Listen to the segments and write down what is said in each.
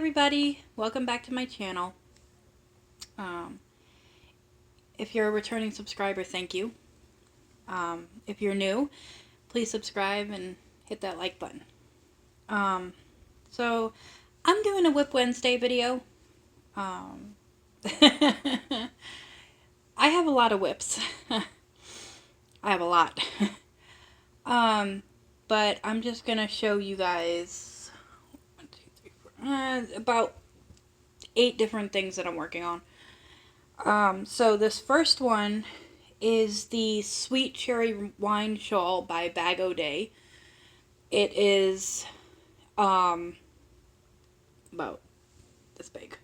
everybody, welcome back to my channel. Um, if you're a returning subscriber, thank you. If you're new, please subscribe and hit that like button. So I'm doing a W.I.P Wednesday video. I have a lot of whips. I have a lot. But I'm just gonna show you guys 1, 2, 3, 4, about 8 different things that I'm working on. So this first one is the Sweet Cherry Wine Shawl by Bag O' Day. It is about this big.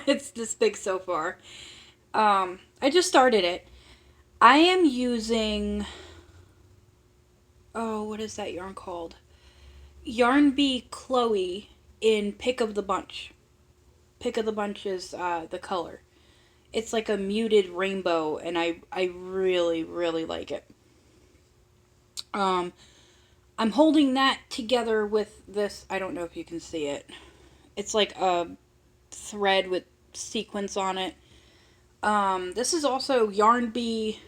It's this big so far. I just started it. I am using, oh, what is that yarn called? Yarn Bee Chloe in Pick of the Bunch. Pick of the Bunch is the color. It's like a muted rainbow, and I really, really like it. I'm holding that together with this. I don't know if you can see it. It's like a thread with sequins on it. This is also Yarn Bee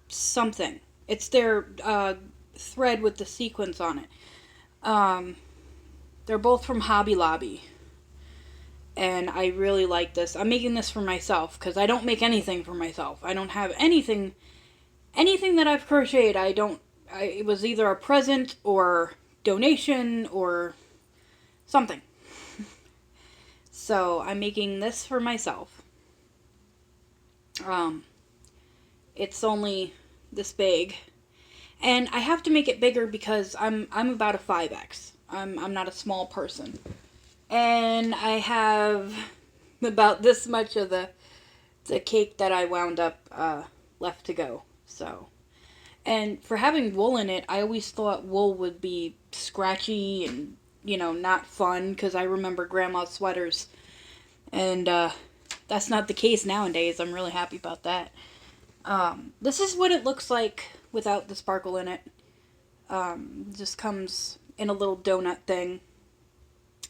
something. It's their thread with the sequins on it. They're both from Hobby Lobby. And I really like this. I'm making this for myself because I don't make anything for myself. I don't have anything that I've crocheted. It was either a present or donation or something. So I'm making this for myself. It's only this big, and I have to make it bigger because I'm about a 5X. I'm not a small person. And I have about this much of the cake that I wound up left to go. So, and for having wool in it, I always thought wool would be scratchy and, you know, not fun, because I remember grandma's sweaters. And that's not the case nowadays. I'm really happy about that. This is what it looks like without the sparkle in it. It just comes in a little donut thing.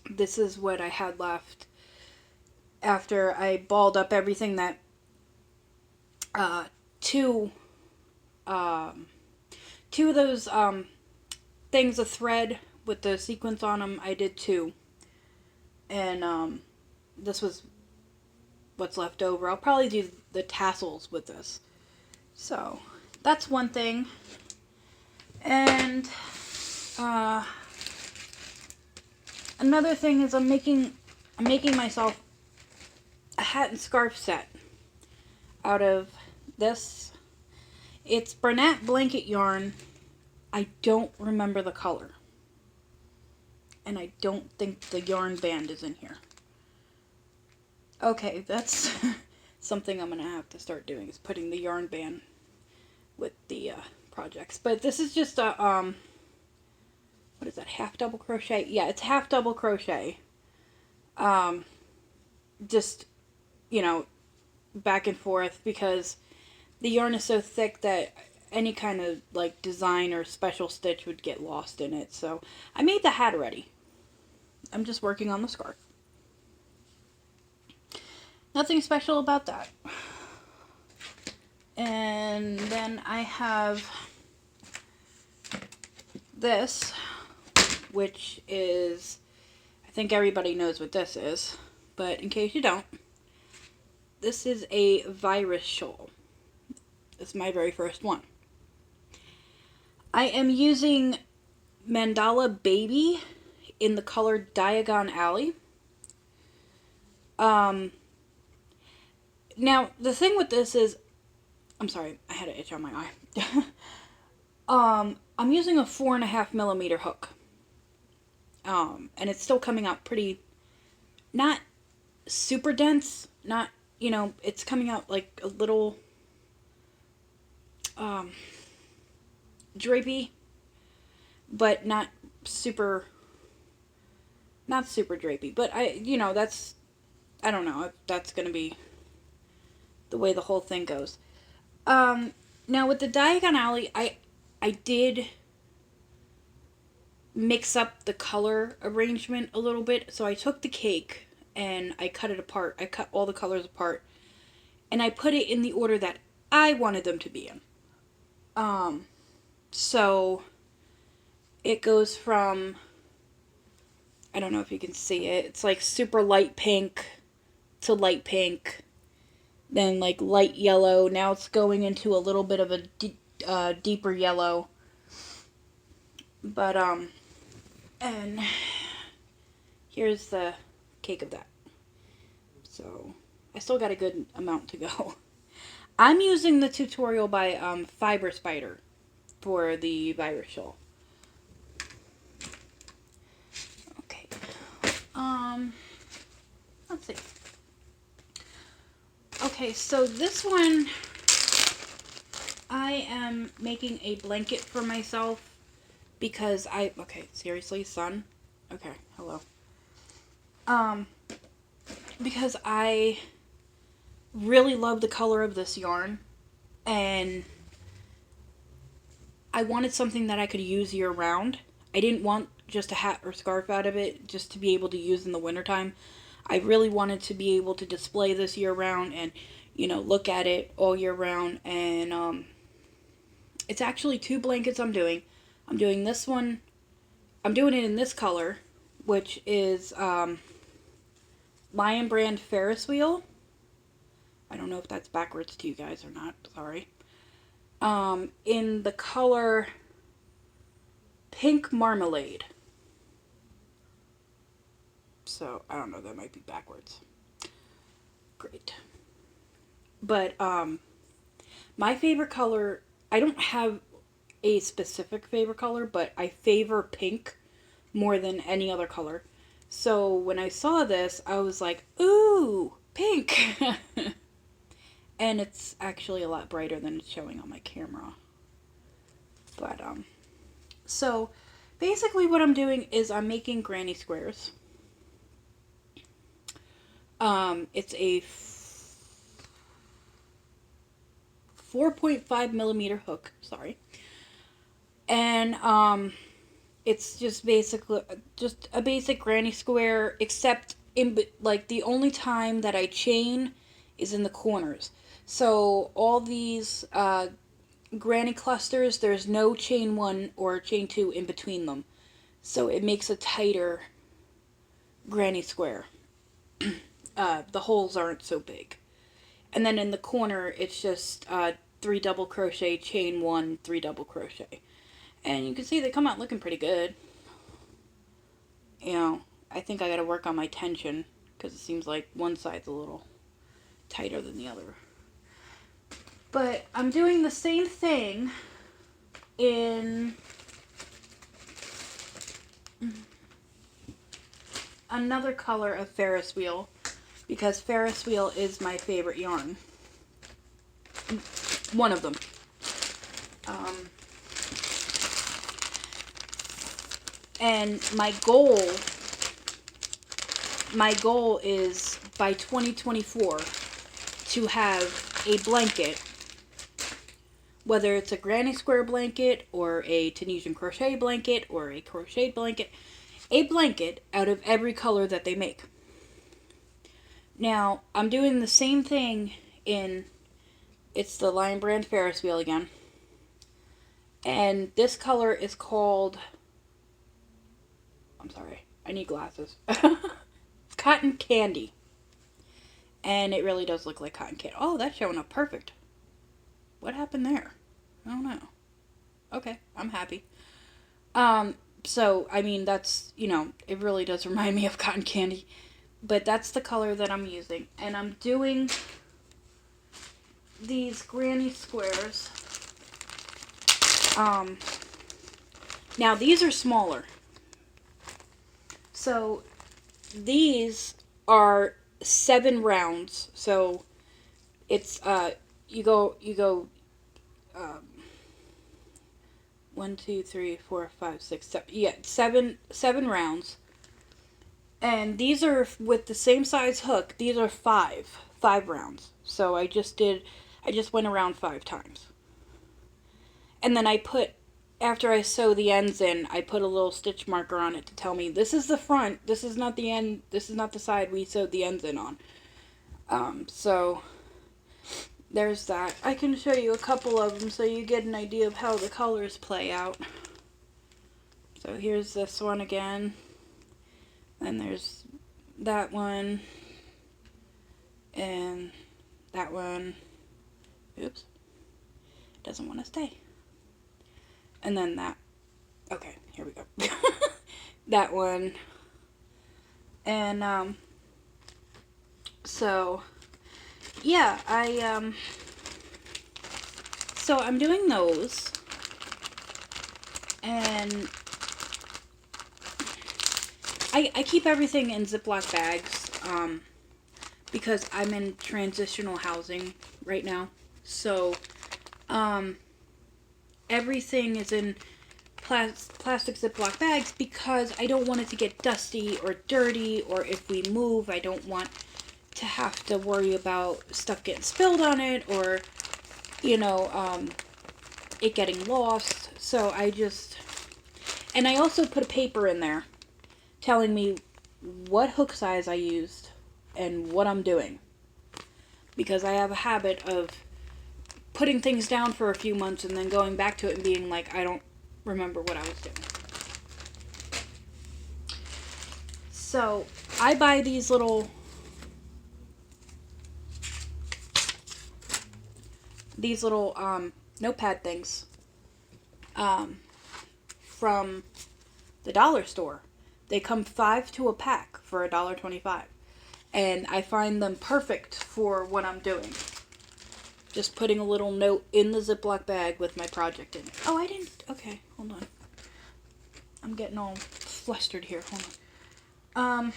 This is what I had left after I balled up everything that two of those things of thread with the sequins on them. I did 2, and this was what's left over. I'll probably do the tassels with this. So that's one thing. And another thing is I'm making myself a hat and scarf set out of this. It's Bernat blanket yarn. I don't remember the color. And I don't think the yarn band is in here. Okay, that's something I'm going to have to start doing, is putting the yarn band with the projects. But this is just a, what is that, half double crochet? Yeah, it's half double crochet. Just, you know, back and forth, because the yarn is so thick that any kind of like design or special stitch would get lost in it. So I made the hat already. I'm just working on the scarf. Nothing special about that. And then I have this, which is, I think everybody knows what this is, but in case you don't, this is a virus shawl. It's my very first one. I am using Mandala Baby in the color Diagon Alley. Now, the thing with this is, I'm sorry, I had an itch on my eye. I'm using a 4.5mm hook. And it's still coming out pretty, not super dense, not, you know, it's coming out like a little, drapey, but not super drapey. But you know, that's, I don't know if that's going to be the way the whole thing goes. Now with the Diagon Alley, I did mix up the color arrangement a little bit. So I took the cake and I cut it apart. I cut all the colors apart and I put it in the order that I wanted them to be in. So it goes from, I don't know if you can see it, it's like super light pink to light pink, then like light yellow. Now it's going into a little bit of a deeper yellow. But, and here's the cake of that. So, I still got a good amount to go. I'm using the tutorial by Fiber Spider for the virus shawl. Okay. Let's see. Okay, so this one, I am making a blanket for myself because okay, seriously, son? Okay, hello. Because I really love the color of this yarn, and I wanted something that I could use year round. I didn't want just a hat or scarf out of it just to be able to use in the wintertime. I really wanted to be able to display this year round and, you know, look at it all year round. And it's actually 2 blankets I'm doing. I'm doing this one. I'm doing it in this color, which is Lion Brand Ferris Wheel. I don't know if that's backwards to you guys or not. Sorry. In the color Pink Marmalade. So, I don't know. That might be backwards. Great. But, my favorite color, I don't have a specific favorite color, but I favor pink more than any other color. So when I saw this, I was like, ooh, pink! And it's actually a lot brighter than it's showing on my camera. But, so basically what I'm doing is I'm making granny squares. It's a 4.5 millimeter hook, sorry. And, it's just basically, just a basic granny square, except in, like, the only time that I chain is in the corners. So, all these, granny clusters, there's no chain 1 or chain 2 in between them. So, it makes a tighter granny square. The holes aren't so big. And then in the corner, it's just, 3 double crochet, chain 1, 3 double crochet. And you can see they come out looking pretty good. You know, I think I gotta work on my tension, because it seems like one side's a little tighter than the other. But I'm doing the same thing in another color of Ferris Wheel, because Ferris Wheel is my favorite yarn. One of them. And my goal is by 2024 to have a blanket, whether it's a granny square blanket or a Tunisian crochet blanket or a crocheted blanket, a blanket out of every color that they make. Now, I'm doing the same thing in, it's the Lion Brand Ferris Wheel again. And this color is called, I'm sorry, I need glasses. It's Cotton Candy. And it really does look like cotton candy. Oh, that's showing up perfect. What happened there? I don't know. Okay, I'm happy. So, I mean, that's, you know, it really does remind me of cotton candy. But that's the color that I'm using. And I'm doing these granny squares. Now, these are smaller. So, these are 7 rounds. So, it's, you go, 1, 2, 3, 4, 5, 6, 7, yeah, 7 rounds. And these are, with the same size hook, these are 5 rounds. So, I just went around 5 times. And then I put after I sew the ends in, I put a little stitch marker on it to tell me this is the front, this is not the end, this is not the side we sewed the ends in on. So there's that. I can show you a couple of them so you get an idea of how the colors play out. So here's this one again. Then there's that one. And that one. Oops. Doesn't want to stay. And then that. Okay, here we go. That one. And, so, yeah, so I'm doing those. And I keep everything in Ziploc bags, because I'm in transitional housing right now. So, everything is in plastic Ziploc bags because I don't want it to get dusty or dirty, or if we move, I don't want to have to worry about stuff getting spilled on it, or, you know, it getting lost. So and I also put a paper in there telling me what hook size I used and what I'm doing, because I have a habit of putting things down for a few months and then going back to it and being like, I don't remember what I was doing. So I buy these little notepad things from the dollar store. They come 5 to a pack for $1.25, and I find them perfect for what I'm doing. Just putting a little note in the Ziploc bag with my project in it. Oh, I didn't. Okay, hold on. I'm getting all flustered here. Hold on.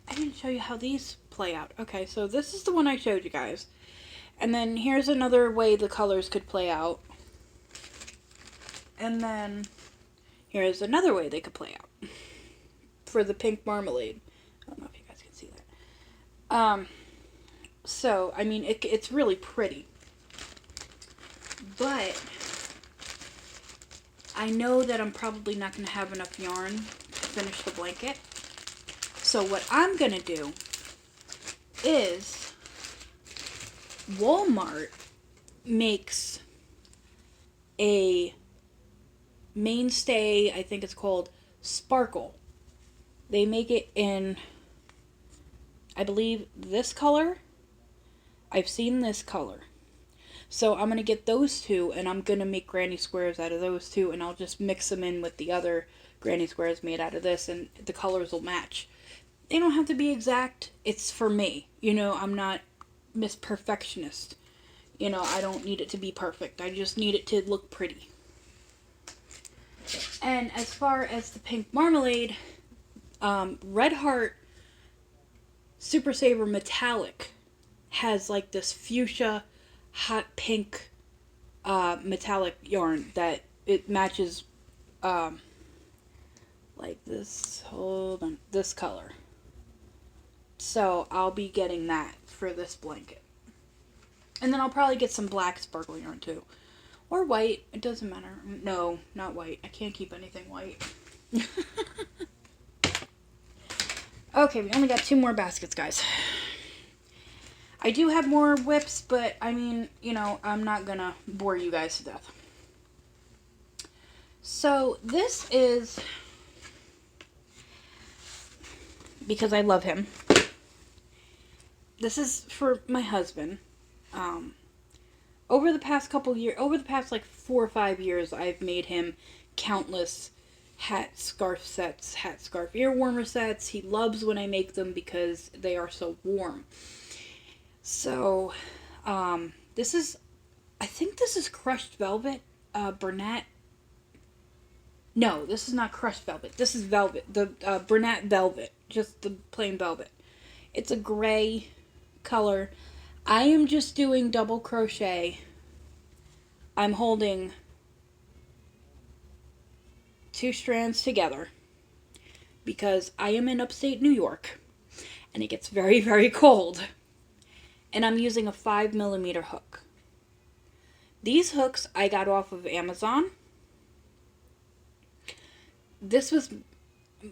I didn't show you how these play out. Okay, so this is the one I showed you guys. And then here's another way the colors could play out. And then here's another way they could play out for the pink marmalade. I don't know if you guys can see that. So, I mean, it's really pretty. But I know that I'm probably not going to have enough yarn to finish the blanket. So what I'm going to do is Walmart makes a mainstay, I think it's called Sparkle. They make it in, I believe, this color. I've seen this color. So I'm going to get those two, and I'm going to make granny squares out of those two, and I'll just mix them in with the other granny squares made out of this, and the colors will match. They don't have to be exact. It's for me. You know, I'm not Miss Perfectionist. You know, I don't need it to be perfect. I just need it to look pretty. And as far as the pink marmalade, Red Heart Super Saver Metallic has like this fuchsia hot pink metallic yarn that it matches like this, hold on, this color. So I'll be getting that for this blanket. And then I'll probably get some black sparkle yarn too. Or white, it doesn't matter. No, not white. I can't keep anything white. Okay, we only got 2 more baskets, guys. I do have more whips, but I mean, you know, I'm not gonna bore you guys to death. So this is, because I love him, this is for my husband. Over the past like 4 or 5 years, I've made him countless hat, scarf sets, hat, scarf, ear warmer sets. He loves when I make them because they are so warm. So, this is, I think this is crushed velvet, Bernat. No, this is not crushed velvet. This is velvet, the Bernat velvet, just the plain velvet. It's a gray color. I am just doing double crochet. I'm holding 2 strands together because I am in upstate New York and it gets very, very cold. And I'm using a 5mm hook. These hooks I got off of Amazon. this was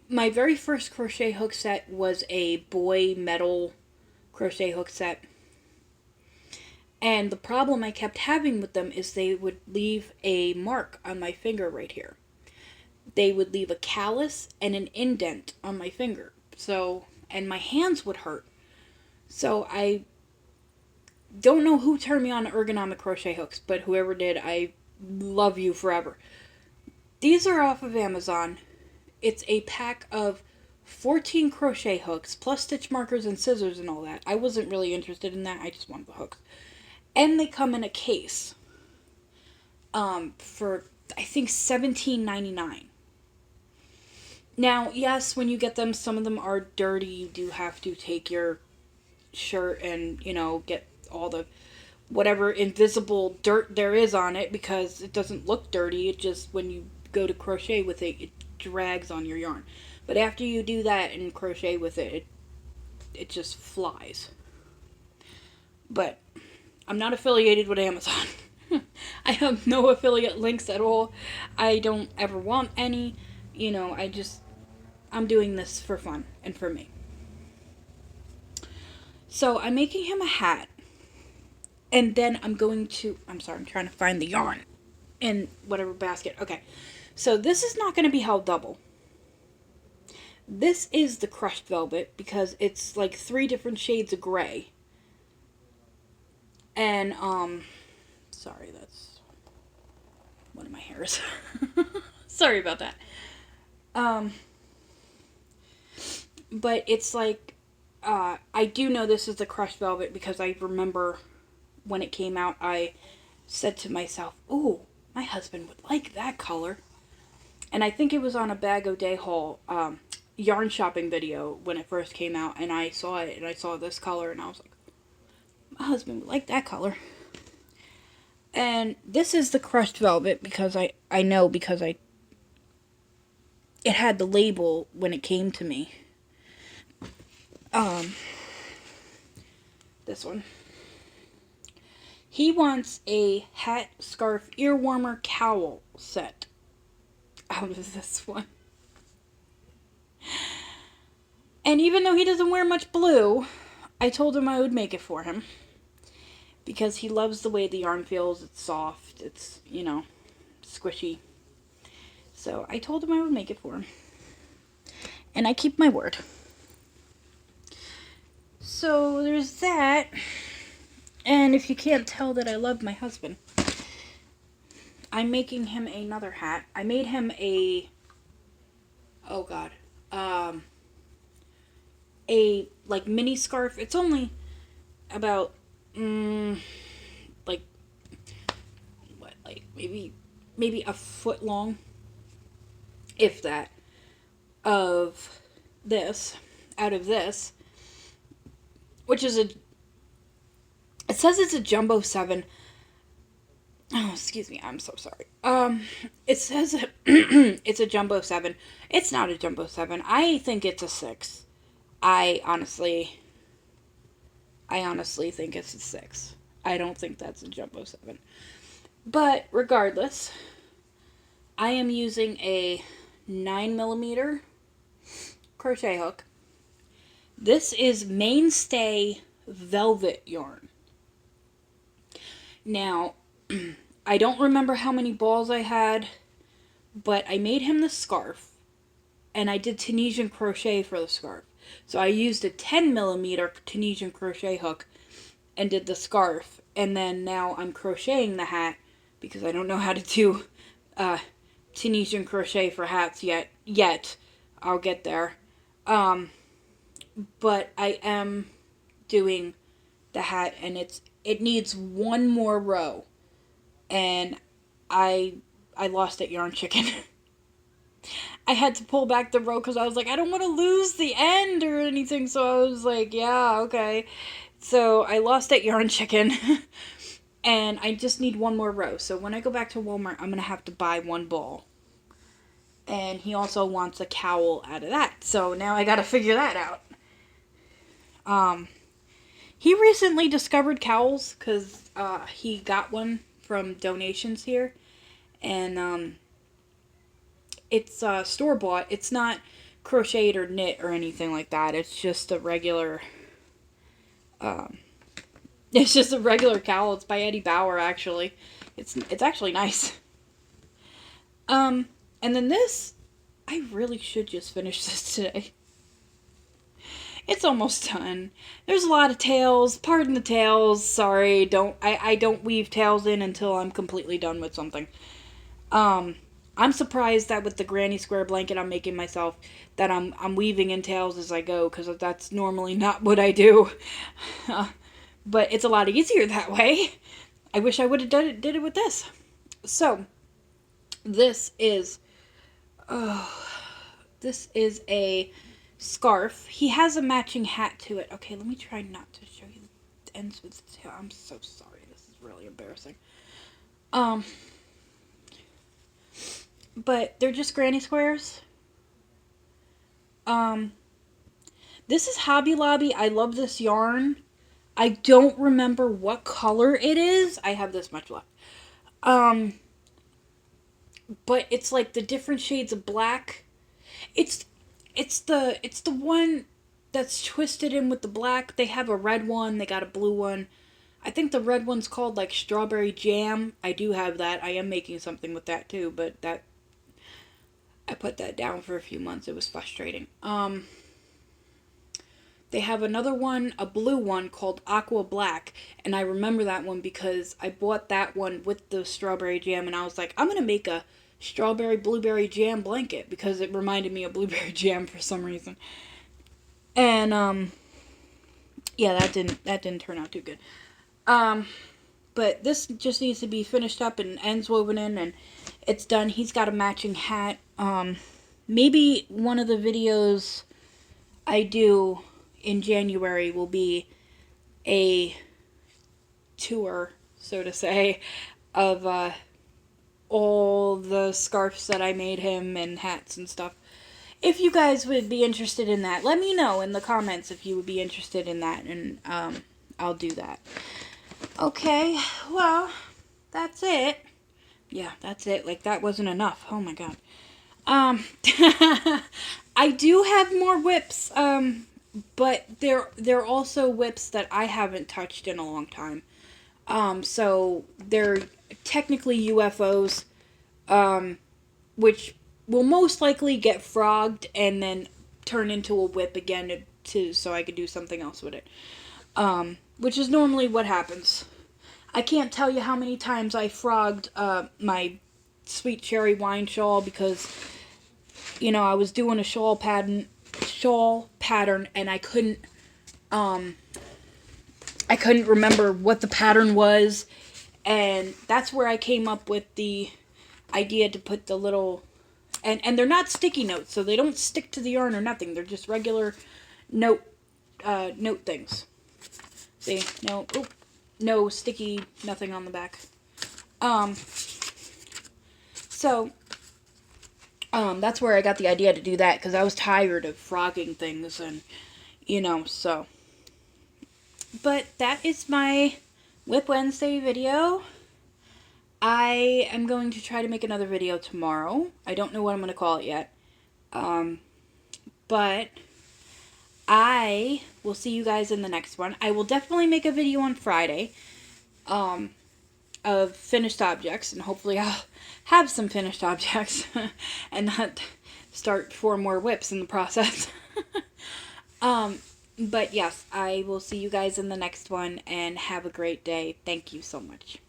my very first crochet hook set was a boy metal crochet hook set. And the problem I kept having with them is they would leave a mark on my finger right here. They would leave a callus and an indent on my finger. So, and my hands would hurt. So I don't know who turned me on to ergonomic crochet hooks, but whoever did, I love you forever. These are off of Amazon. It's a pack of 14 crochet hooks, plus stitch markers and scissors and all that. I wasn't really interested in that. I just wanted the hooks. And they come in a case for, I think, $17.99. Now, yes, when you get them, some of them are dirty. You do have to take your shirt and, get all the whatever invisible dirt there is on it, because it doesn't look dirty. It just, when you go to crochet with it, it drags on your yarn. But after you do that and crochet with it, it just flies. But I'm not affiliated with Amazon. I have no affiliate links at all. I don't ever want any. I'm doing this for fun and for me. So I'm making him a hat. And then I'm trying to find the yarn in whatever basket. Okay. So this is not going to be held double. This is the crushed velvet because it's like 3 different shades of gray. And, sorry, that's one of my hairs. Sorry about that. But it's like, I do know this is the crushed velvet because I remember when it came out, I said to myself, "Ooh, my husband would like that color." And I think it was on a Bag O' Day haul, yarn shopping video when it first came out, and I saw it, and I saw this color, and I was like, my husband would like that color. And this is the crushed velvet because I know because it had the label when it came to me. This one. He wants a hat, scarf, ear warmer, cowl set out of this one. And even though he doesn't wear much blue, I told him I would make it for him. Because he loves the way the yarn feels. It's soft. It's, squishy. So I told him I would make it for him. And I keep my word. So there's that. And if you can't tell that I love my husband, I'm making him another hat. I made him a mini scarf. It's only about maybe a foot long, if that, out of this, which is it says it's a jumbo 7. Oh, excuse me, I'm so sorry. It says it's a jumbo 7. It's not a jumbo 7. I think it's a 6. I honestly think it's a 6. I don't think that's a jumbo 7. But regardless, I am using a 9mm crochet hook. This is Mainstay velvet yarn. Now, I don't remember how many balls I had, but I made him the scarf, and I did Tunisian crochet for the scarf. So I used a 10mm Tunisian crochet hook and did the scarf, and then now I'm crocheting the hat because I don't know how to do Tunisian crochet for hats yet. I'll get there. But I am doing the hat, and it needs one more row. And I lost at Yarn Chicken. I had to pull back the row because I was like, I don't want to lose the end or anything. So I was like, yeah, okay. So I lost at Yarn Chicken. And I just need one more row. So when I go back to Walmart, I'm going to have to buy one ball. And he also wants a cowl out of that. So now I got to figure that out. He recently discovered cowls because he got one from donations here. And it's store-bought. It's not crocheted or knit or anything like that. It's just a regular it's just a regular cowl. It's by Eddie Bauer, actually. It's actually nice. And then this, I really should just finish this today. It's almost done. There's a lot of tails. Pardon the tails. Sorry. I don't weave tails in until I'm completely done with something. I'm surprised that with the granny square blanket I'm making myself that I'm weaving in tails as I go, because that's normally not what I do. But it's a lot easier that way. I wish I would have did it with this. So this is a scarf. He has a matching hat to it. Okay, let me try not to show you the ends with the tail. I'm so sorry. This is really embarrassing. But they're just granny squares. This is Hobby Lobby. I love this yarn. I don't remember what color it is. I have this much left. But it's like the different shades of black. It's the one that's twisted in with the black. They have a red one. They got a blue one. I think the red one's called like strawberry jam. I do have that. I am making something with that too, but that I put that down for a few months. It was frustrating. They have another one, a blue one called Aqua Black, and I remember that one because I bought that one with the strawberry jam, and I was like, I'm gonna make a strawberry blueberry jam blanket because it reminded me of blueberry jam for some reason. And yeah, that didn't turn out too good. But this just needs to be finished up and ends woven in, and it's done. He's got a matching hat. Maybe one of the videos I do in January will be a tour, so to say, of all the scarves that I made him and hats and stuff. If you guys would be interested in that, let me know in the comments if you would be interested in that, and I'll do that. Okay, well, that's it. Yeah, that's it. Like, that wasn't enough. Oh my god. I do have more whips, but they're also whips that I haven't touched in a long time. So they're technically UFOs, which will most likely get frogged and then turn into a whip again so I could do something else with it. Which is normally what happens. I can't tell you how many times I frogged my sweet cherry wine shawl because, you know, I was doing a shawl pattern and I couldn't remember what the pattern was, and that's where I came up with the idea to put the little and they're not sticky notes, so they don't stick to the yarn or nothing. They're just regular note things. See, no sticky nothing on the back. So that's where I got the idea to do that, because I was tired of frogging things, and, you know, so. But that is my W.I.P Wednesday video. I am going to try to make another video tomorrow. I don't know what I'm going to call it yet. But I will see you guys in the next one. I will definitely make a video on Friday of finished objects, and hopefully I'll have some finished objects and not start 4 more whips in the process. But yes, I will see you guys in the next one, and have a great day. Thank you so much.